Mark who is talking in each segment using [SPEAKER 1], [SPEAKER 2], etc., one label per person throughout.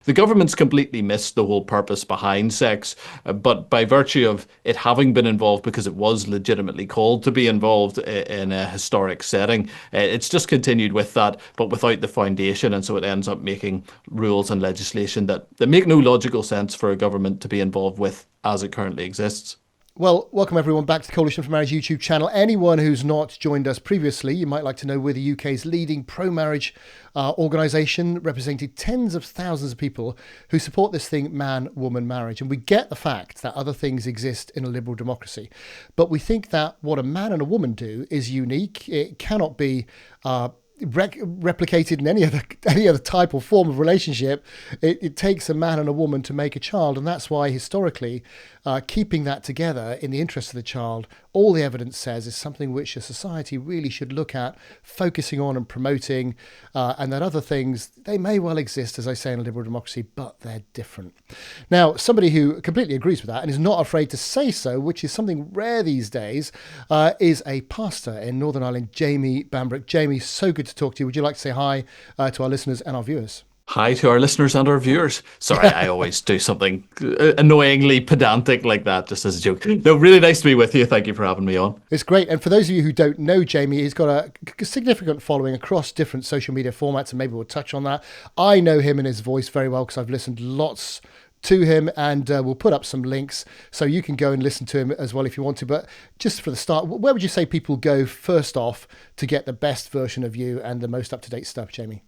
[SPEAKER 1] The government's completely missed the whole purpose behind sex, but by virtue of it having been involved because it was legitimately called to be involved in a historic setting, it's just continued with that, but without the foundation, and so it ends up making rules and legislation that make no logical sense for a government to be involved with as it currently exists.
[SPEAKER 2] Well, welcome everyone back to the Coalition for Marriage YouTube channel. Anyone who's not joined us previously, you might like to know we're the UK's leading pro-marriage organisation, representing tens of thousands of people who support this thing, man-woman marriage. And we get the fact that other things exist in a liberal democracy. But we think that what a man and a woman do is unique. It cannot be replicated in any other type or form of relationship. It takes a man and a woman to make a child, and that's why historically keeping that together in the interest of the child, all the evidence says, is something which a society really should look at focusing on and promoting, and that other things, they may well exist, as I say, in a liberal democracy, but they're different. Now, somebody who completely agrees with that and is not afraid to say so, which is something rare these days, is a pastor in Northern Ireland, Jamie Bambrick. Jamie, so good to talk to you. Would you like to say hi to our listeners and our viewers?
[SPEAKER 1] Hi to our listeners and our viewers. Sorry, I always do something annoyingly pedantic like that, just as a joke. No, really nice to be with you. Thank you for having me on.
[SPEAKER 2] It's great. And for those of you who don't know Jamie, he's got a significant following across different social media formats, and maybe we'll touch on that. I know him and his voice very well because I've listened lots to him, and we'll put up some links so you can go and listen to him as well if you want to. But just for the start, where would you say people go first off to get the best version of you and the most up-to-date stuff, Jamie?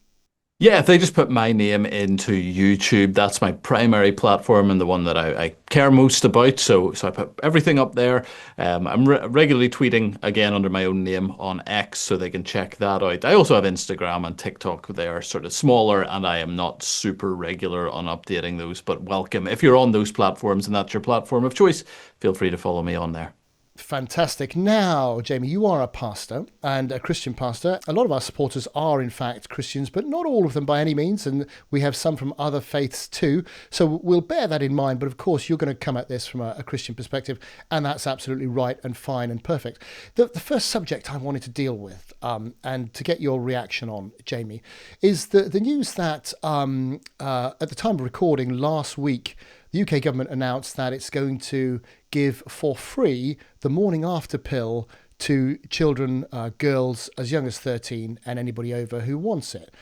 [SPEAKER 1] Yeah, if they just put my name into YouTube, that's my primary platform and the one that I care most about. So I put everything up there. I'm regularly tweeting again under my own name on X, so they can check that out. I also have Instagram and TikTok. They are sort of smaller, and I am not super regular on updating those, but welcome. If you're on those platforms and that's your platform of choice, feel free to follow me on there.
[SPEAKER 2] Fantastic. Now, Jamie, you are a pastor and a Christian pastor. A lot of our supporters are, in fact, Christians, but not all of them by any means. And we have some from other faiths too. So we'll bear that in mind. But of course, you're going to come at this from a Christian perspective. And that's absolutely right and fine and perfect. The first subject I wanted to deal with and to get your reaction on, Jamie, is the news that at the time of recording last week, the UK government announced that it's going to give for free the morning after pill to children, girls as young as 13 and anybody over who wants it.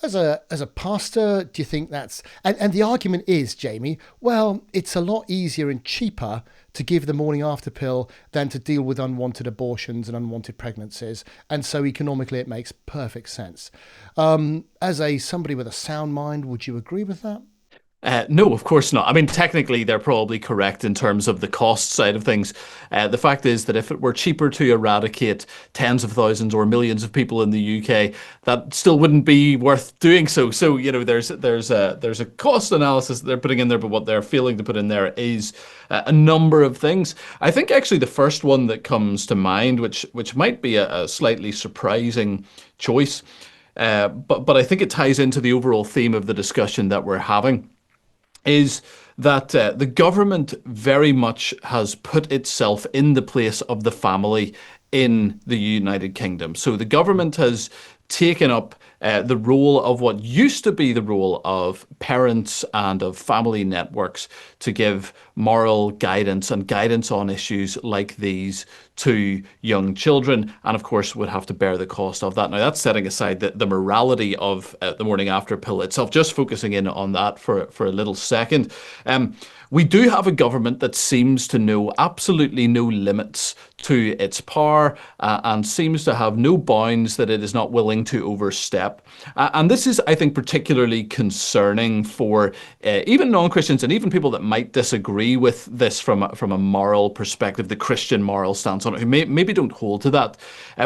[SPEAKER 2] As a pastor, do you think that's... And the argument is, Jamie, well, it's a lot easier and cheaper to give the morning after pill than to deal with unwanted abortions and unwanted pregnancies. And so economically, it makes perfect sense. As somebody with a sound mind, would you agree with that?
[SPEAKER 1] No, of course not. I mean, technically, they're probably correct in terms of the cost side of things. The fact is that if it were cheaper to eradicate tens of thousands or millions of people in the UK, that still wouldn't be worth doing so. So, there's a cost analysis that they're putting in there, but what they're failing to put in there is a number of things. I think actually the first one that comes to mind, which might be a slightly surprising choice, but I think it ties into the overall theme of the discussion that we're having, is that the government very much has put itself in the place of the family in the United Kingdom. So the government has taken up the role of what used to be the role of parents and of family networks to give moral guidance and guidance on issues like these to young children, and of course would have to bear the cost of that. Now, that's setting aside the morality of the morning after pill itself, just focusing in on that for a little second. We do have a government that seems to know absolutely no limits to its power and seems to have no bounds that it is not willing to overstep. And this is, I think, particularly concerning for even non-Christians and even people that might disagree with this from a moral perspective, the Christian moral stance on it, who maybe don't hold to that.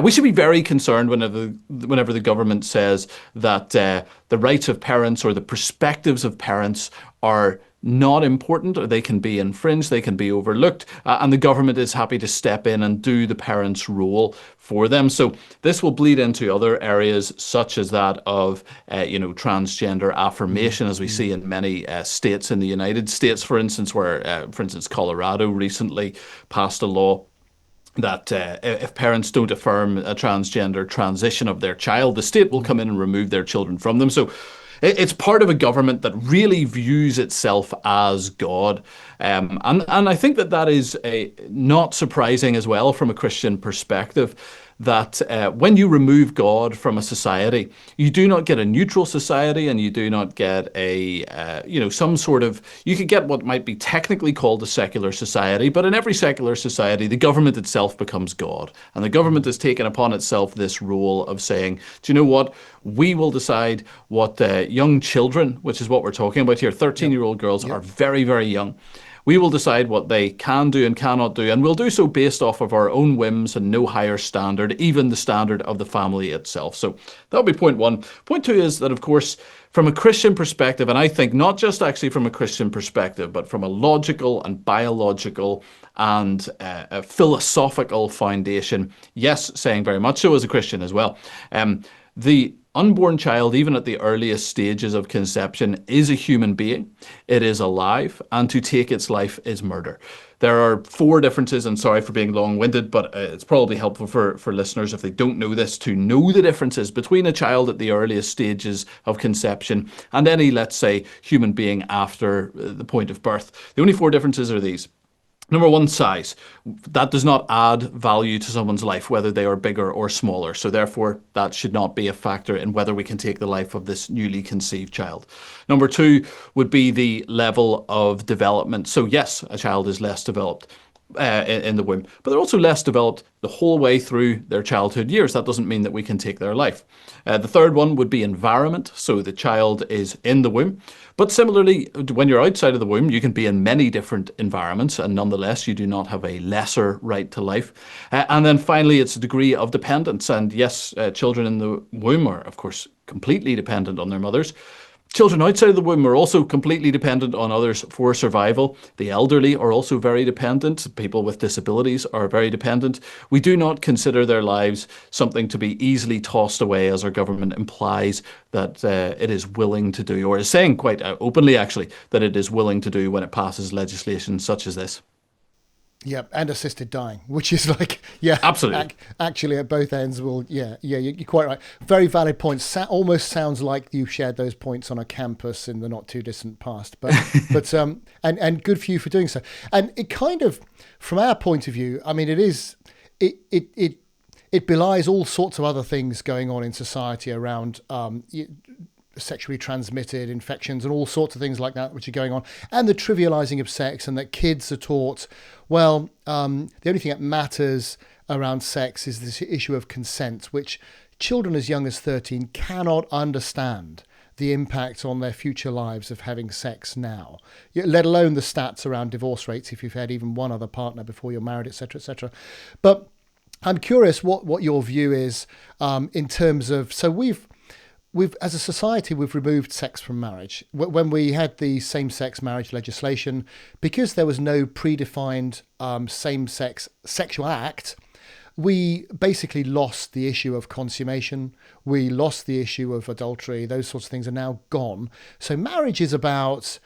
[SPEAKER 1] We should be very concerned whenever the government says that the rights of parents or the perspectives of parents are not important, or they can be infringed, they can be overlooked, and the government is happy to step in and do the parent's role for them. So this will bleed into other areas such as that of, transgender affirmation, as we see in many states in the United States, for instance, where, for instance, Colorado recently passed a law that if parents don't affirm a transgender transition of their child, the state will come in and remove their children from them. So It's part of a government that really views itself as God. And I think that that is not surprising as well from a Christian perspective, that when you remove God from a society, you do not get a neutral society, and you do not get some sort of, you could get what might be technically called a secular society, but in every secular society, the government itself becomes God. And the government has taken upon itself this role of saying, do you know what? We will decide what young children, which is what we're talking about here, 13-year-old girls are very, very young. We will decide what they can do and cannot do, and we'll do so based off of our own whims and no higher standard, even the standard of the family itself. So that'll be point one. Point two is that, of course, from a Christian perspective, and I think not just actually from a Christian perspective, but from a logical and biological and a philosophical foundation, yes, saying very much so as a Christian as well. The unborn child, even at the earliest stages of conception, is a human being. It is alive, and to take its life is murder. There are four differences, and sorry for being long-winded, but it's probably helpful for listeners, if they don't know this, to know the differences between a child at the earliest stages of conception and any, let's say, human being after the point of birth. The only four differences are these. Number one, size. That does not add value to someone's life, whether they are bigger or smaller. So therefore, that should not be a factor in whether we can take the life of this newly conceived child. Number two would be the level of development. So yes, a child is less developed in the womb, but they're also less developed the whole way through their childhood years. That doesn't mean that we can take their life. The third one would be environment. So the child is in the womb, but similarly, when you're outside of the womb, you can be in many different environments, and nonetheless, you do not have a lesser right to life. And then finally, it's a degree of dependence. And yes, children in the womb are, of course, completely dependent on their mothers. Children outside of the womb are also completely dependent on others for survival. The elderly are also very dependent. People with disabilities are very dependent. We do not consider their lives something to be easily tossed away, as our government implies that it is willing to do, or is saying quite openly, actually, that it is willing to do when it passes legislation such as this.
[SPEAKER 2] Yeah, and assisted dying, which is like, yeah,
[SPEAKER 1] absolutely.
[SPEAKER 2] Actually, at both ends, you're quite right. Very valid points. Almost sounds like you shared those points on a campus in the not too distant past, but and good for you for doing so. And it kind of, from our point of view, I mean, it belies all sorts of other things going on in society around sexually transmitted infections and all sorts of things like that which are going on, and the trivializing of sex, and that kids are taught, well, the only thing that matters around sex is this issue of consent, which children as young as 13 cannot understand the impact on their future lives of having sex now, let alone the stats around divorce rates if you've had even one other partner before you're married, etc., etc. But I'm curious what your view is in terms of, so we've as a society, we've removed sex from marriage. When we had the same-sex marriage legislation, because there was no predefined same-sex sexual act, we basically lost the issue of consummation. We lost the issue of adultery. Those sorts of things are now gone. So marriage is about,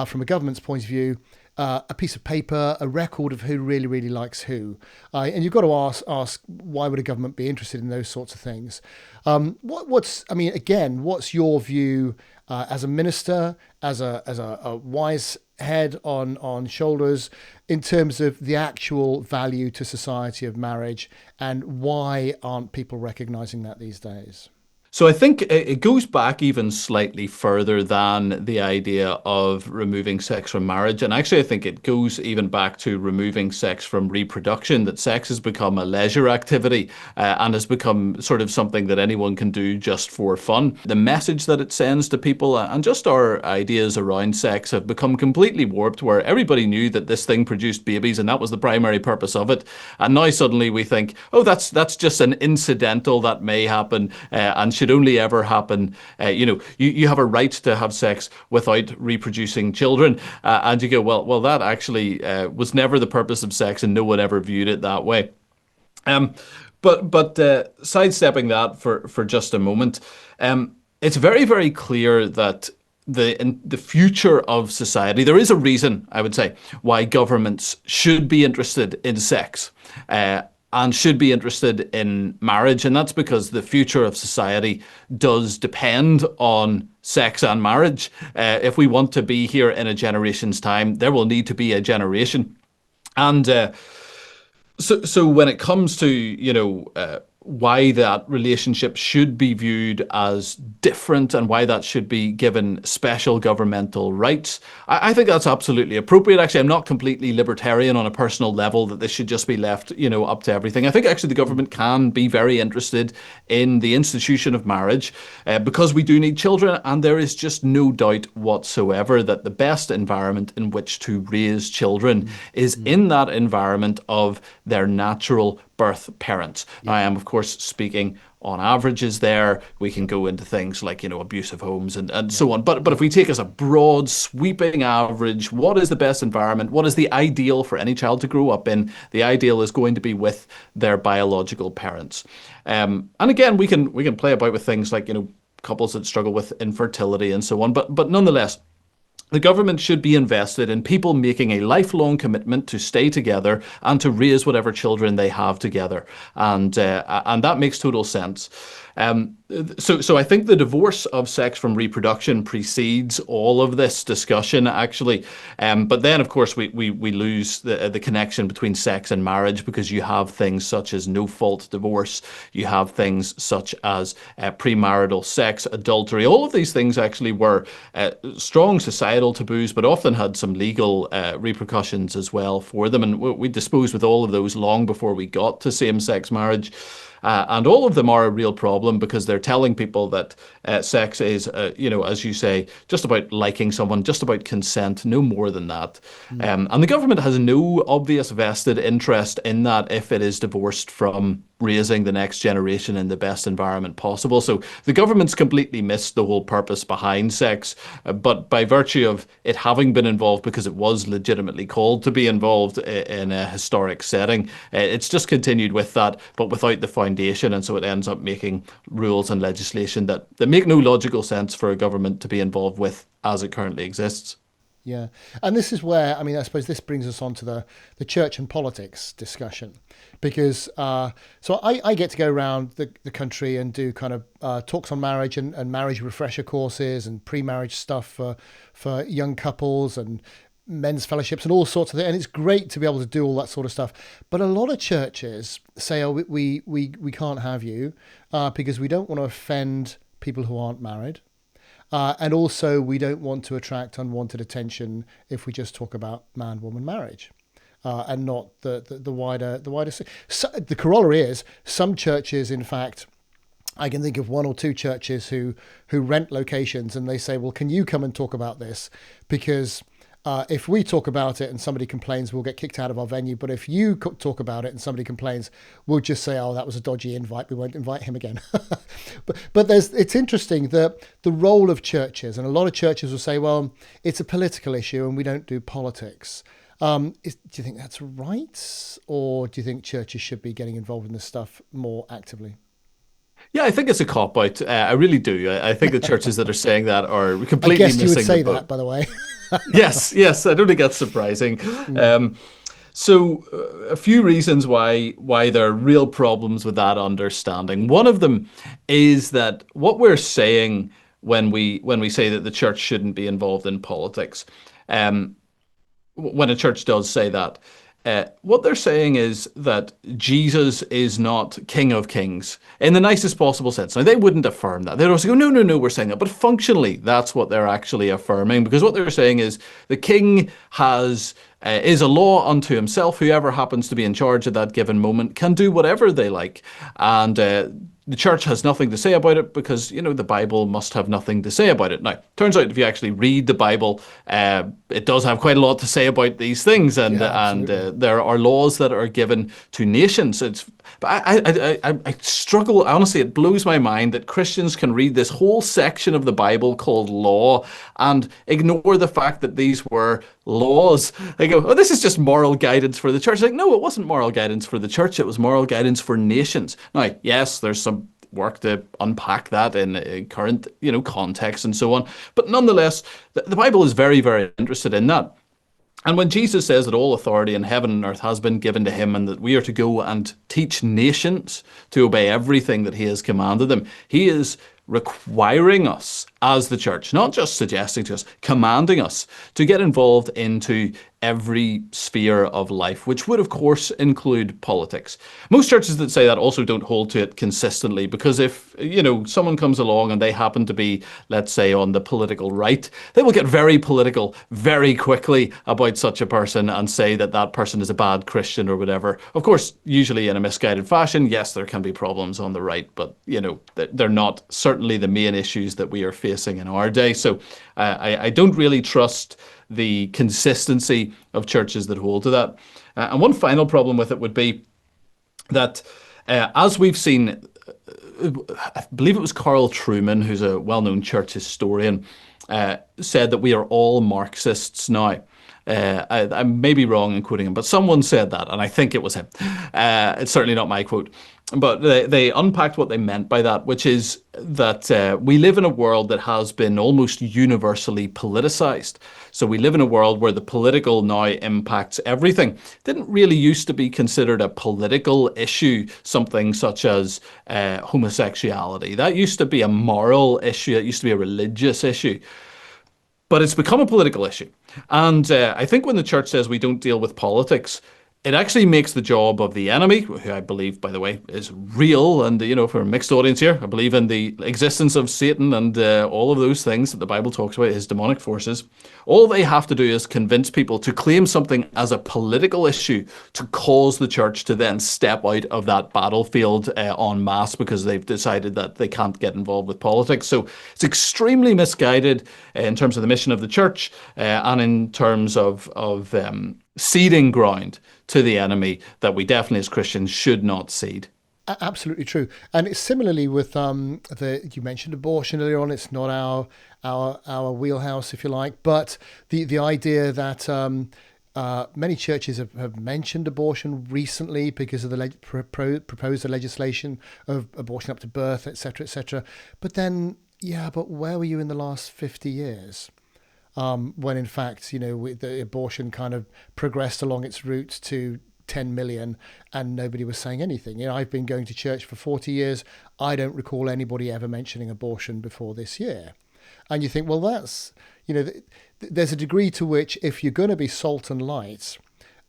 [SPEAKER 2] from a government's point of view, a piece of paper, a record of who really, really likes who. And you've got to ask, why would a government be interested in those sorts of things? What's your view as a minister, as a wise head on shoulders, in terms of the actual value to society of marriage, and why aren't people recognizing that these days?
[SPEAKER 1] So I think it goes back even slightly further than the idea of removing sex from marriage. And actually, I think it goes even back to removing sex from reproduction, that sex has become a leisure activity and has become sort of something that anyone can do just for fun. The message that it sends to people and just our ideas around sex have become completely warped, where everybody knew that this thing produced babies and that was the primary purpose of it. And now suddenly we think, oh, that's just an incidental that may happen and should only ever happen. You have a right to have sex without reproducing children, and you go, well, that actually was never the purpose of sex, and no one ever viewed it that way. But sidestepping that for just a moment, it's very, very clear that in the future of society, there is a reason, I would say, why governments should be interested in sex. and should be interested in marriage. And that's because the future of society does depend on sex and marriage. If we want to be here in a generation's time, there will need to be a generation. And so when it comes to, why that relationship should be viewed as different and why that should be given special governmental rights, I think that's absolutely appropriate. Actually, I'm not completely libertarian on a personal level that this should just be left, up to everything. I think actually the government can be very interested in the institution of marriage because we do need children, and there is just no doubt whatsoever that the best environment in which to raise children is in that environment of their natural birth parents. Yeah. I am, of course, speaking on averages there. We can go into things like, abusive homes and so on. But if we take as a broad, sweeping average, what is the best environment? What is the ideal for any child to grow up in? The ideal is going to be with their biological parents. And again, we can play about with things like, couples that struggle with infertility and so on. But nonetheless, the government should be invested in people making a lifelong commitment to stay together and to raise whatever children they have together. And that makes total sense. So I think the divorce of sex from reproduction precedes all of this discussion, actually. But then, of course, we lose the connection between sex and marriage, because you have things such as no-fault divorce. You have things such as premarital sex, adultery. All of these things actually were strong societal taboos, but often had some legal repercussions as well for them. And we disposed with all of those long before we got to same-sex marriage. And all of them are a real problem, because they're telling people that sex is, as you say, just about liking someone, just about consent, no more than that. And the government has no obvious vested interest in that if it is divorced from raising the next generation in the best environment possible. So the government's completely missed the whole purpose behind sex, but by virtue of it having been involved, because it was legitimately called to be involved in a historic setting, it's just continued with that, but without the foundation. And so it ends up making rules and legislation that make no logical sense for a government to be involved with as it currently exists.
[SPEAKER 2] Yeah. And this is where, I suppose this brings us on to the church and politics discussion, because so I get to go around the country and do kind of talks on marriage and marriage refresher courses and pre-marriage stuff for young couples and men's fellowships and all sorts of things. And it's great to be able to do all that sort of stuff. But a lot of churches say, oh, we can't have you because we don't want to offend people who aren't married. And also, we don't want to attract unwanted attention if we just talk about man-woman marriage, and not the wider. So the corollary is some churches, in fact, I can think of one or two churches who rent locations, and they say, well, can you come and talk about this? Because if we talk about it and somebody complains, we'll get kicked out of our venue. But if you talk about it and somebody complains, we'll just say, oh, that was a dodgy invite. We won't invite him again. but it's interesting that the role of churches, and a lot of churches will say, well, it's a political issue and we don't do politics. Do you think that's right? Or do you think churches should be getting involved in this stuff more actively?
[SPEAKER 1] Yeah, I think it's a cop-out. I really do. I think the churches that are saying that are completely missing the boat.
[SPEAKER 2] I guess you would say that, by the way.
[SPEAKER 1] Yes. I don't think that's surprising. So a few reasons why there are real problems with that understanding. One of them is that what we're saying when we say that the church shouldn't be involved in politics, when a church does say that, what they're saying is that Jesus is not King of Kings in the nicest possible sense. Now, they wouldn't affirm that. They'd also go, no, we're saying that. But functionally, that's what they're actually affirming, because what they're saying is the king is a law unto himself. Whoever happens to be in charge at that given moment can do whatever they like. And the church has nothing to say about it because, the Bible must have nothing to say about it. Now, turns out if you actually read the Bible, it does have quite a lot to say about these things. And there are laws that are given to nations. But I struggle, honestly, it blows my mind that Christians can read this whole section of the Bible called law and ignore the fact that these were laws. They go, oh, this is just moral guidance for the church. Like, no, it wasn't moral guidance for the church. It was moral guidance for nations. Now, yes, there's some work to unpack that in current, context and so on. But nonetheless, the Bible is very, very interested in that. And when Jesus says that all authority in heaven and earth has been given to him and that we are to go and teach nations to obey everything that he has commanded them, he is requiring us as the church, not just suggesting to us, commanding us to get involved into every sphere of life, which would, of course, include politics. Most churches that say that also don't hold to it consistently, because if, someone comes along and they happen to be, let's say, on the political right, they will get very political very quickly about such a person and say that that person is a bad Christian or whatever. Of course, usually in a misguided fashion. Yes, there can be problems on the right, but, they're not certainly the main issues that we are facing in our day. So I don't really trust the consistency of churches that hold to that. And one final problem with it would be that, as we've seen, I believe it was Carl Trueman, who's a well-known church historian, said that we are all Marxists now. I may be wrong in quoting him, but someone said that, and I think it was him. It's certainly not my quote. But they unpacked what they meant by that, which is that we live in a world that has been almost universally politicized. So we live in a world where the political now impacts everything. It didn't really used to be considered a political issue, something such as homosexuality. That used to be a moral issue. It used to be a religious issue. But it's become a political issue. And I think when the church says we don't deal with politics, it actually makes the job of the enemy, who I believe, by the way, is real. And, for a mixed audience here, I believe in the existence of Satan and all of those things that the Bible talks about, his demonic forces. All they have to do is convince people to claim something as a political issue to cause the church to then step out of that battlefield en masse, because they've decided that they can't get involved with politics. So it's extremely misguided in terms of the mission of the church and in terms of ceding ground to the enemy that we definitely as Christians should not cede.
[SPEAKER 2] Absolutely true. And it's similarly with you mentioned abortion earlier on. It's not our wheelhouse, if you like, but the idea that many churches have mentioned abortion recently because of the proposed legislation of abortion up to birth, etc., etc. But then, but where were you in the last 50 years? When in fact, the abortion kind of progressed along its route to 10 million and nobody was saying anything. I've been going to church for 40 years. I don't recall anybody ever mentioning abortion before this year. And you think, well, that's, there's a degree to which if you're going to be salt and light,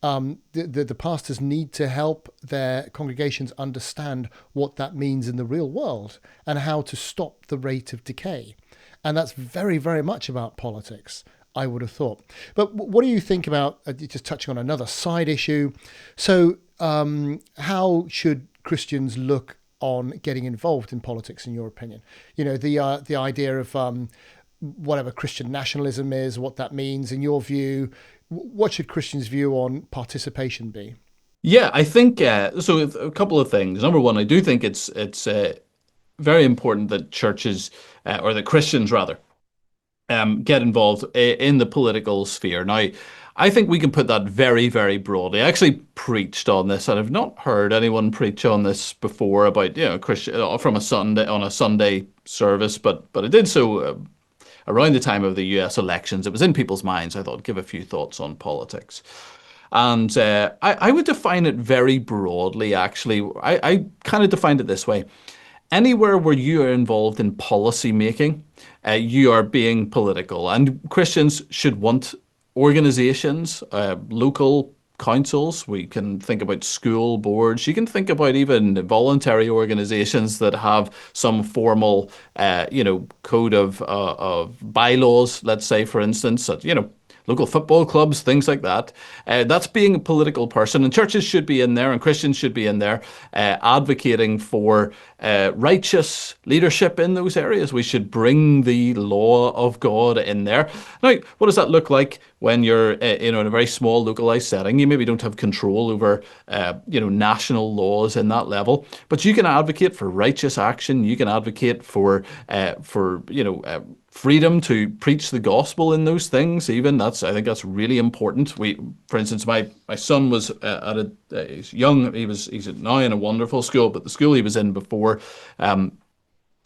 [SPEAKER 2] the pastors need to help their congregations understand what that means in the real world and how to stop the rate of decay. And that's very, very much about politics, I would have thought. But what do you think about, just touching on another side issue, so how should Christians look on getting involved in politics, in your opinion? The idea of whatever Christian nationalism is, what that means, in your view, what should Christians' view on participation be?
[SPEAKER 1] Yeah, I think, so a couple of things. Number one, I do think it's very important that churches, or that Christians rather, get involved in the political sphere. Now, I think we can put that very, very broadly. I actually preached on this, and I've not heard anyone preach on this before about, Christian from a Sunday on a Sunday service, but I did so around the time of the US elections. It was in people's minds. I thought, give a few thoughts on politics. And I would define it very broadly, actually. I kind of defined it this way. Anywhere where you are involved in policy making, you are being political. And Christians should want organizations, local councils. We can think about school boards. You can think about even voluntary organizations that have some formal, code of bylaws, let's say, for instance, local football clubs, things like that. That's being a political person, and churches should be in there and Christians should be in there advocating for righteous leadership in those areas. We should bring the law of God in there. Now, what does that look like when you're in a very small localized setting? You maybe don't have control over national laws in that level, but you can advocate for righteous action. You can advocate for freedom to preach the gospel in those things. Even I think that's really important. For instance, my son was he's young. He's now in a wonderful school, but the school he was in before,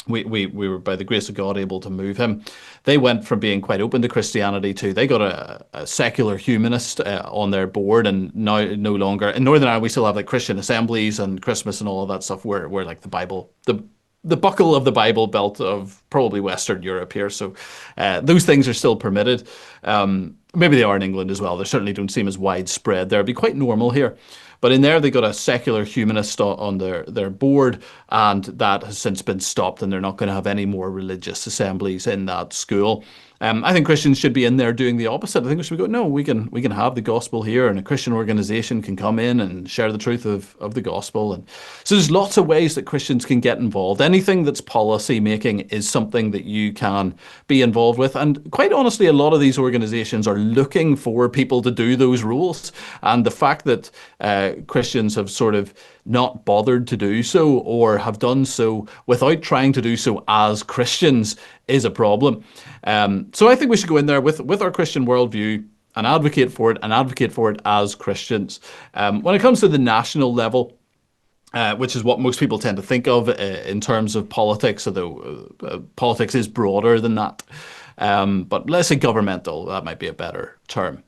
[SPEAKER 1] we were, by the grace of God, able to move him. They went from being quite open to Christianity to they got a secular humanist on their board, and now no longer in Northern Ireland we still have like Christian assemblies and Christmas and all of that stuff. Where like the Bible, the buckle of the Bible Belt of probably Western Europe here. So those things are still permitted. Maybe they are in England as well. They certainly don't seem as widespread there. It'd be quite normal here. But in there, they got a secular humanist on their board, and that has since been stopped, and they're not going to have any more religious assemblies in that school. I think Christians should be in there doing the opposite. I think we should go, no, we can have the gospel here, and a Christian organization can come in and share the truth of the gospel. And so there's lots of ways that Christians can get involved. Anything that's policy making is something that you can be involved with. And quite honestly, a lot of these organizations are looking for people to do those rules. And the fact that Christians have sort of not bothered to do so, or have done so without trying to do so as Christians, is a problem. So I think we should go in there with our Christian worldview and advocate for it as Christians. When it comes to the national level, which is what most people tend to think of in terms of politics, although politics is broader than that. But let's say governmental, that might be a better term.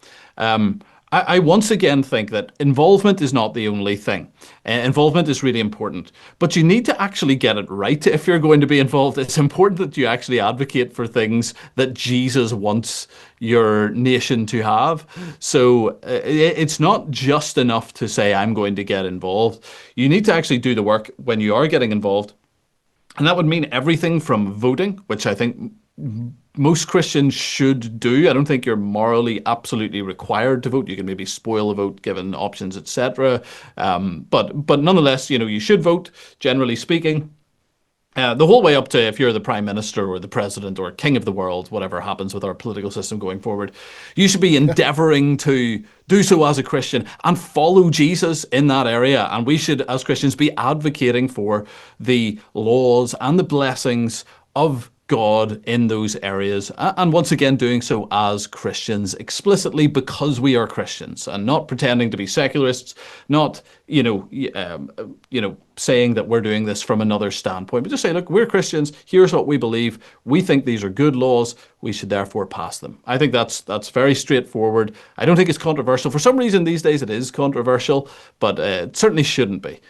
[SPEAKER 1] I once again think that involvement is not the only thing. Involvement is really important, but you need to actually get it right if you're going to be involved. It's important that you actually advocate for things that Jesus wants your nation to have. So it's not just enough to say, I'm going to get involved. You need to actually do the work when you are getting involved. And that would mean everything from voting, which I think most Christians should do. I don't think you're morally absolutely required to vote. You can maybe spoil a vote given options, etc. But nonetheless, you should vote, generally speaking. The whole way up to if you're the prime minister or the president or king of the world, whatever happens with our political system going forward, you should be endeavoring to do so as a Christian and follow Jesus in that area. And we should, as Christians, be advocating for the laws and the blessings of God in those areas, and once again doing so as Christians explicitly because we are Christians, and not pretending to be secularists, not saying that we're doing this from another standpoint, but just say, look, we're Christians. Here's what we believe. We think these are good laws. We should therefore pass them. I think that's very straightforward. I don't think it's controversial. For some reason these days it is controversial, but it certainly shouldn't be.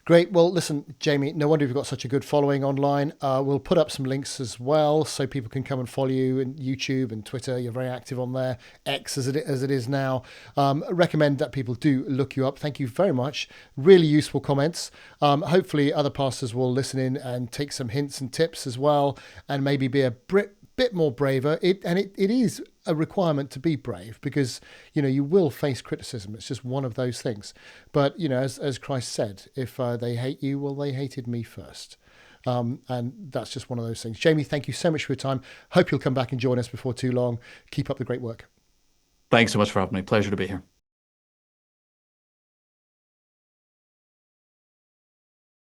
[SPEAKER 2] Great. Well, listen, Jamie, no wonder you've got such a good following online. We'll put up some links as well so people can come and follow you on YouTube and Twitter. You're very active on there, X as it is now. Recommend that people do look you up. Thank you very much. Really useful comments. Hopefully other pastors will listen in and take some hints and tips as well, and maybe be a bit more braver. It is a requirement to be brave, because you will face criticism. It's just one of those things. But as Christ said, if they hate you, well, they hated me first. And that's just one of those things. Jamie, thank you so much for your time. Hope you'll come back and join us before too long. Keep up the great work.
[SPEAKER 1] Thanks so much for having me. Pleasure to be here.